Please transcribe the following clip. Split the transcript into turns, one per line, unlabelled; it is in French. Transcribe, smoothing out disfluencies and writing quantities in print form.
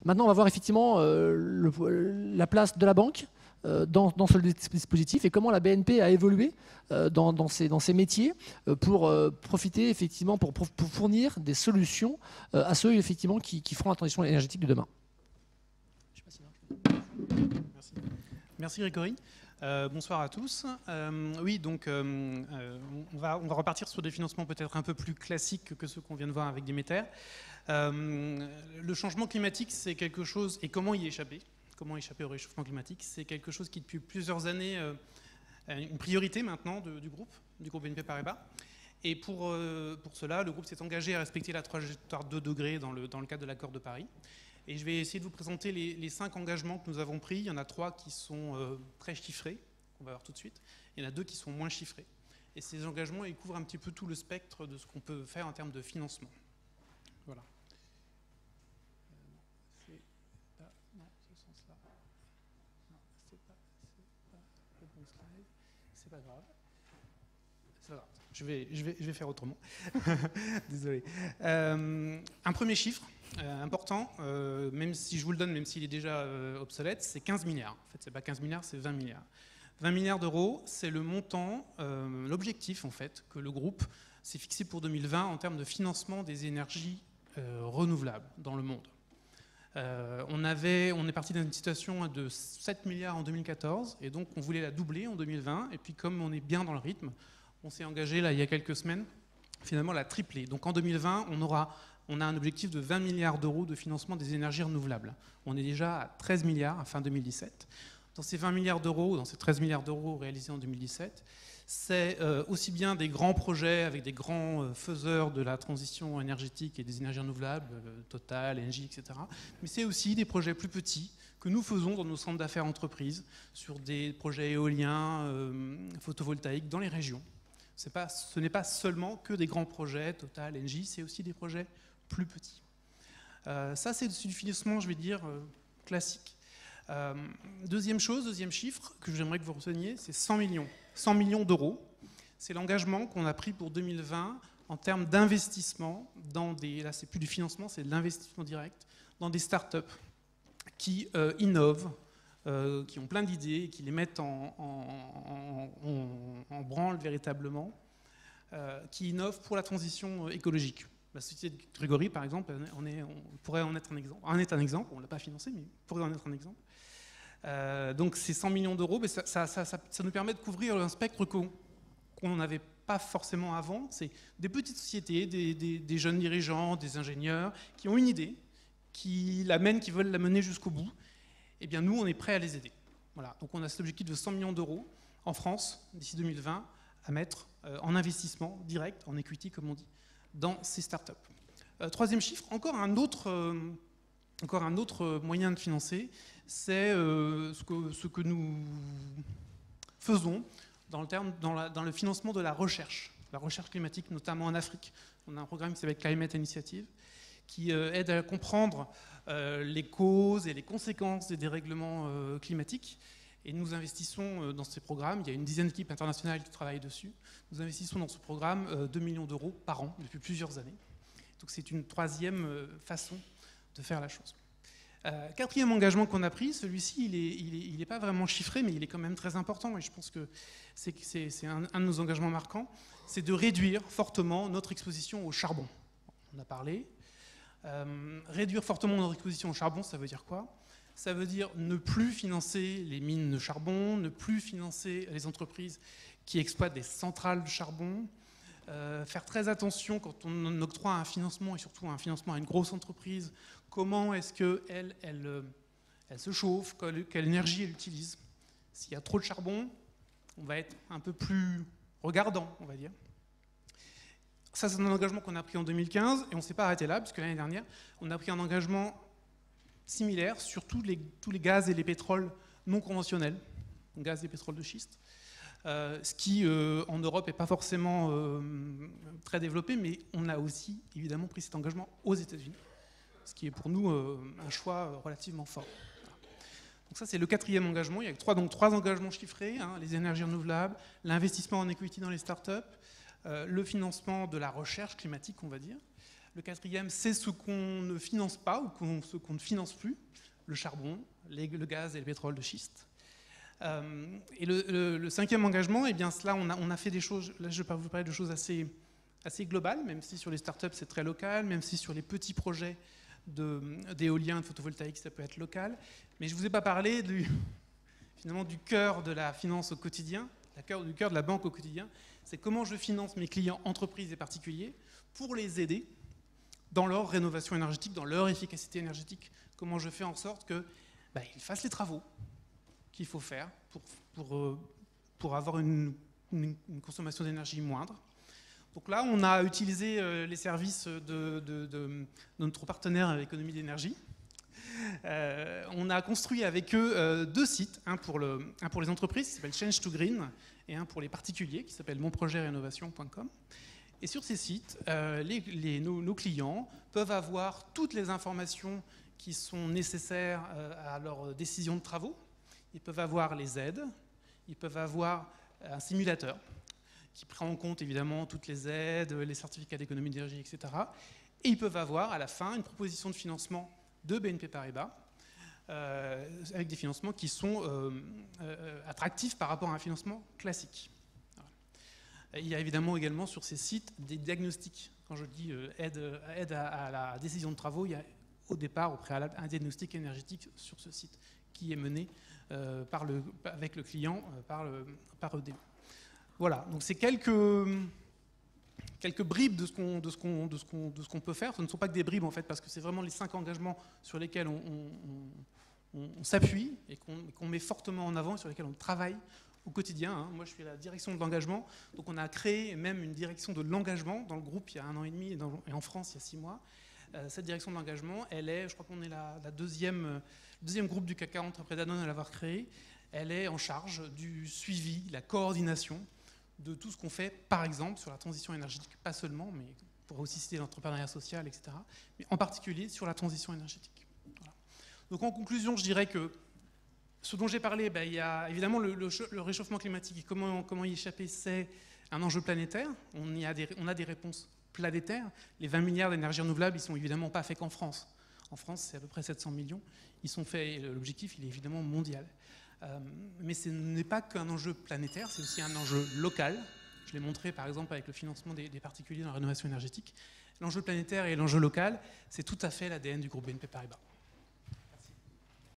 Maintenant, on va voir effectivement la place de la banque dans ce dispositif et comment la BNP a évolué dans ces métiers pour profiter effectivement, pour fournir des solutions à ceux effectivement qui feront la transition énergétique de demain. Je sais pas si
Merci. Merci Grégory. Bonsoir à tous. Oui, donc on va repartir sur des financements peut-être un peu plus classiques que ceux qu'on vient de voir avec Demeter. Le changement climatique, c'est quelque chose, et comment y échapper au réchauffement climatique, c'est quelque chose qui depuis plusieurs années une priorité maintenant du groupe BNP Paribas. Et pour cela, le groupe s'est engagé à respecter la trajectoire 2 degrés dans le cadre de l'accord de Paris. Et je vais essayer de vous présenter les 5 engagements que nous avons pris. Il y en a 3 qui sont très chiffrés, qu'on va voir tout de suite. Il y en a 2 qui sont moins chiffrés. Et ces engagements, ils couvrent un petit peu tout le spectre de ce qu'on peut faire en termes de financement. Voilà. Non, ce sens-là. Non, c'est pas le bon slide. C'est pas grave. C'est pas grave. Je vais faire autrement. Désolé. Un premier chiffre important, même si je vous le donne, même s'il est déjà obsolète, c'est 15 milliards. En fait, c'est pas 15 milliards, c'est 20 milliards. 20 milliards d'euros, c'est le montant, l'objectif en fait, que le groupe s'est fixé pour 2020 en termes de financement des énergies renouvelables dans le monde. On est parti d'une situation de 7 milliards en 2014, et donc on voulait la doubler en 2020, et puis comme on est bien dans le rythme, on s'est engagé là il y a quelques semaines, finalement la tripler. Donc en 2020, on a un objectif de 20 milliards d'euros de financement des énergies renouvelables. On est déjà à 13 milliards à fin 2017. Dans ces 20 milliards d'euros, dans ces 13 milliards d'euros réalisés en 2017, c'est aussi bien des grands projets avec des grands faiseurs de la transition énergétique et des énergies renouvelables, Total, Engie, etc. Mais c'est aussi des projets plus petits que nous faisons dans nos centres d'affaires entreprises, sur des projets éoliens, photovoltaïques dans les régions. Ce n'est pas seulement que des grands projets, Total, Engie, c'est aussi des projets plus petits. Ça, c'est du financement, je vais dire, classique. Deuxième chiffre que j'aimerais que vous reteniez, c'est 100 millions. 100 millions d'euros. C'est l'engagement qu'on a pris pour 2020 en termes d'investissement là, c'est plus du financement, c'est de l'investissement direct dans des startups qui innovent, qui ont plein d'idées, qui les mettent en branle véritablement, qui innovent pour la transition écologique. La société de Grégory, par exemple, on pourrait en être un exemple. On est un exemple, on ne l'a pas financé, mais on pourrait en être un exemple. Donc ces 100 millions d'euros, ça nous permet de couvrir un spectre qu'on n'avait pas forcément avant. C'est des petites sociétés, des jeunes dirigeants, des ingénieurs qui ont une idée, qui veulent la mener jusqu'au bout. Eh bien nous, on est prêts à les aider. Voilà. Donc on a cet objectif de 100 millions d'euros en France, d'ici 2020, à mettre en investissement direct, en equity comme on dit, dans ces startups. Troisième chiffre, encore un autre moyen de financer, c'est ce que nous faisons dans le financement de la recherche climatique, notamment en Afrique. On a un programme qui s'appelle Climate Initiative, qui aide à comprendre les causes et les conséquences des dérèglements climatiques. Et nous investissons dans ces programmes, il y a une dizaine d'équipes internationales qui travaillent dessus, nous investissons dans ce programme 2 millions d'euros par an depuis plusieurs années. Donc c'est une troisième façon de faire la chose. Quatrième engagement qu'on a pris, celui-ci il est pas vraiment chiffré, mais il est quand même très important, et je pense que c'est un de nos engagements marquants, c'est de réduire fortement notre exposition au charbon. On a parlé. Réduire fortement notre exposition au charbon, ça veut dire quoi ? Ça veut dire ne plus financer les mines de charbon, ne plus financer les entreprises qui exploitent des centrales de charbon, faire très attention quand on octroie un financement, et surtout un financement à une grosse entreprise, comment est-ce qu'elle se chauffe, quelle énergie elle utilise. S'il y a trop de charbon, on va être un peu plus regardant, on va dire. Ça, c'est un engagement qu'on a pris en 2015, et on ne s'est pas arrêté là, puisque l'année dernière, on a pris un engagement similaire sur tous les gaz et les pétroles non conventionnels, gaz et pétrole de schiste, ce qui, en Europe, n'est pas forcément très développé, mais on a aussi, évidemment, pris cet engagement aux États-Unis, ce qui est pour nous un choix relativement fort. Donc ça, c'est le quatrième engagement. Il y a trois engagements chiffrés, hein, les énergies renouvelables, l'investissement en equity dans les startups, le financement de la recherche climatique, on va dire, Le quatrième, c'est ce qu'on ne finance pas ou ce qu'on ne finance plus, le charbon, le gaz et le pétrole de schiste. Et le cinquième engagement, eh bien, cela, on a fait des choses, là je vais vous parler de choses assez globales, même si sur les startups c'est très local, même si sur les petits projets d'éolien, de photovoltaïque, ça peut être local. Mais je ne vous ai pas parlé finalement du cœur de la finance au quotidien, du cœur de la banque au quotidien. C'est comment je finance mes clients, entreprises et particuliers, pour les aider dans leur rénovation énergétique, dans leur efficacité énergétique. Comment je fais en sorte qu'ils fassent les travaux qu'il faut faire pour avoir une consommation d'énergie moindre. Donc là, on a utilisé les services de notre partenaire Économie d'énergie. On a construit avec eux 2 sites, un pour les entreprises qui s'appelle Change to Green et un pour les particuliers qui s'appelle monprojetrénovation.com. Et sur ces sites, nos clients peuvent avoir toutes les informations qui sont nécessaires à leur décision de travaux. Ils peuvent avoir les aides, ils peuvent avoir un simulateur qui prend en compte évidemment toutes les aides, les certificats d'économie d'énergie, etc. Et ils peuvent avoir à la fin une proposition de financement de BNP Paribas avec des financements qui sont attractifs par rapport à un financement classique. Voilà. Il y a évidemment également sur ces sites des diagnostics. Quand je dis aide à la décision de travaux, il y a au départ, au préalable, un diagnostic énergétique sur ce site qui est mené avec le client par EDO. Voilà, donc c'est quelques bribes de ce qu'on peut faire. Ce ne sont pas que des bribes en fait, parce que c'est vraiment les 5 engagements sur lesquels on s'appuie et qu'on met fortement en avant, sur lesquels on travaille au quotidien. Hein. Moi, je suis à la direction de l'engagement, donc on a créé même une direction de l'engagement dans le groupe il y a 1 an et demi et en France il y a 6 mois. Cette direction de l'engagement, elle est, je crois qu'on est la deuxième groupe du CAC 40 après Danone à l'avoir créée. Elle est en charge du suivi, la coordination de tout ce qu'on fait, par exemple, sur la transition énergétique, pas seulement, mais on pourrait aussi citer l'entrepreneuriat social, etc., mais en particulier sur la transition énergétique. Voilà. Donc en conclusion, je dirais que ce dont j'ai parlé, il y a évidemment le réchauffement climatique et comment y échapper, c'est un enjeu planétaire. On a des réponses planétaires. Les 20 milliards d'énergie renouvelable, ils ne sont évidemment pas faits qu'en France. En France, c'est à peu près 700 millions. Ils sont faits, l'objectif, il est évidemment mondial. Mais ce n'est pas qu'un enjeu planétaire, c'est aussi un enjeu local. Je l'ai montré par exemple avec le financement des particuliers dans la rénovation énergétique. L'enjeu planétaire et l'enjeu local, c'est tout à fait l'ADN du groupe BNP Paribas.